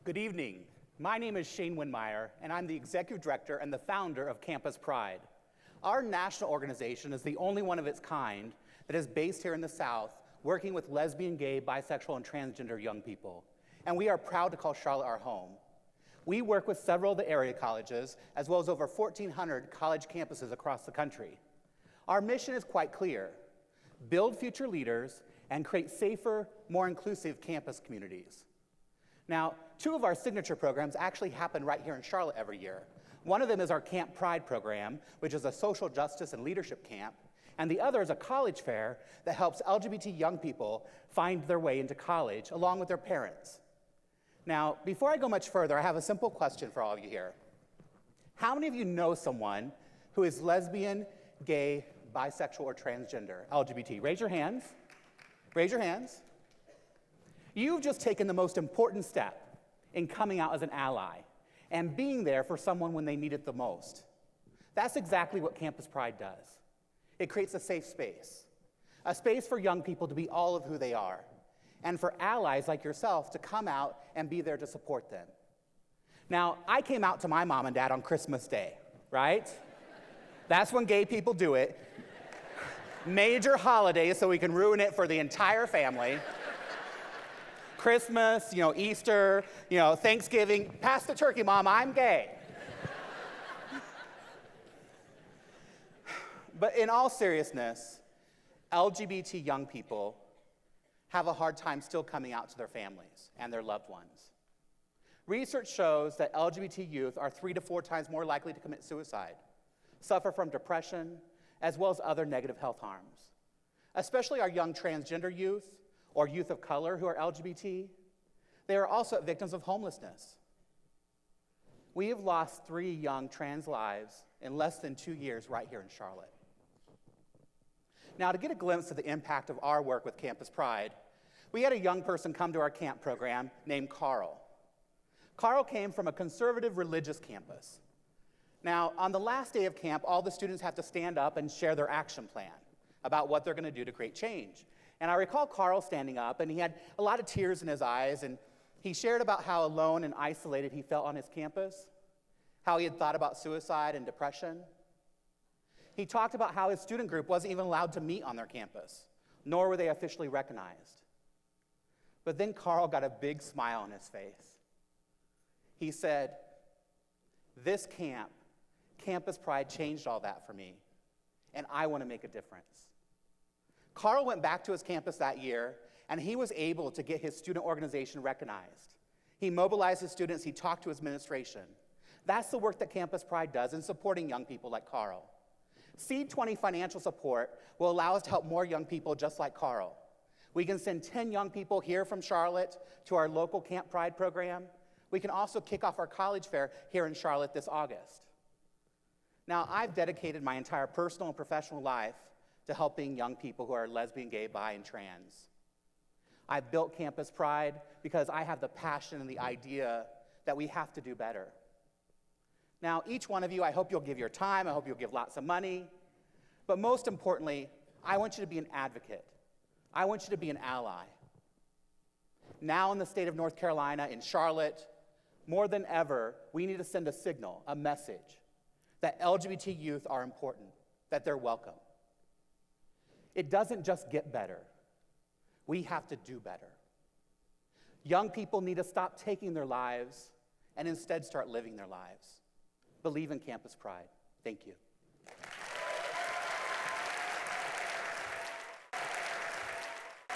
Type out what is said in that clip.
Good evening. My name is Shane Winmeyer, and I'm the Executive Director and the founder of Campus Pride. Our national organization is the only one of its kind that is based here in the South, working with lesbian, gay, bisexual, and transgender young people. And we are proud to call Charlotte our home. We work with several of the area colleges, as well as over 1,400 college campuses across the country. Our mission is quite clear: build future leaders and create safer, more inclusive campus communities. Now, two of our signature programs actually happen right here in Charlotte every year. One of them is our Camp Pride program, which is a social justice and leadership camp, and the other is a college fair that helps LGBT young people find their way into college, along with their parents. Now, before I go much further, I have a simple question for all of you here. How many of you know someone who is lesbian, gay, bisexual, or transgender, LGBT? Raise your hands. Raise your hands. You've just taken the most important step in coming out as an ally and being there for someone when they need it the most. That's exactly what Campus Pride does. It creates a safe space, a space for young people to be all of who they are, and for allies like yourself to come out and be there to support them. Now, I came out to my mom and dad on Christmas Day, right? That's when gay people do it. Major holiday, so we can ruin it for the entire family. Christmas, Easter, Thanksgiving. Pass the turkey, Mom, I'm gay. But in all seriousness, LGBT young people have a hard time still coming out to their families and their loved ones. Research shows that LGBT youth are 3 to 4 times more likely to commit suicide, suffer from depression, as well as other negative health harms. Especially our young transgender youth or youth of color who are LGBT, they are also victims of homelessness. We have lost 3 young trans lives in less than 2 years right here in Charlotte. Now, to get a glimpse of the impact of our work with Campus Pride, we had a young person come to our camp program named Carl. Carl came from a conservative religious campus. Now, on the last day of camp, all the students have to stand up and share their action plan about what they're going to do to create change. And I recall Carl standing up, and he had a lot of tears in his eyes, and he shared about how alone and isolated he felt on his campus, how he had thought about suicide and depression. He talked about how his student group wasn't even allowed to meet on their campus, nor were they officially recognized. But then Carl got a big smile on his face. He said, "This camp, Campus Pride, changed all that for me, and I want to make a difference." Carl went back to his campus that year, and he was able to get his student organization recognized. He mobilized his students, he talked to his administration. That's the work that Campus Pride does in supporting young people like Carl. SEED20 financial support will allow us to help more young people just like Carl. We can send 10 young people here from Charlotte to our local Camp Pride program. We can also kick off our college fair here in Charlotte this August. Now, I've dedicated my entire personal and professional life to helping young people who are lesbian, gay, bi, and trans. I built Campus Pride because I have the passion and the idea that we have to do better. Now, each one of you, I hope you'll give your time, I hope you'll give lots of money, but most importantly, I want you to be an advocate. I want you to be an ally. Now in the state of North Carolina, in Charlotte, more than ever, we need to send a signal, a message, that LGBT youth are important, that they're welcome. It doesn't just get better. We have to do better. Young people need to stop taking their lives and instead start living their lives. Believe in Campus Pride. Thank you.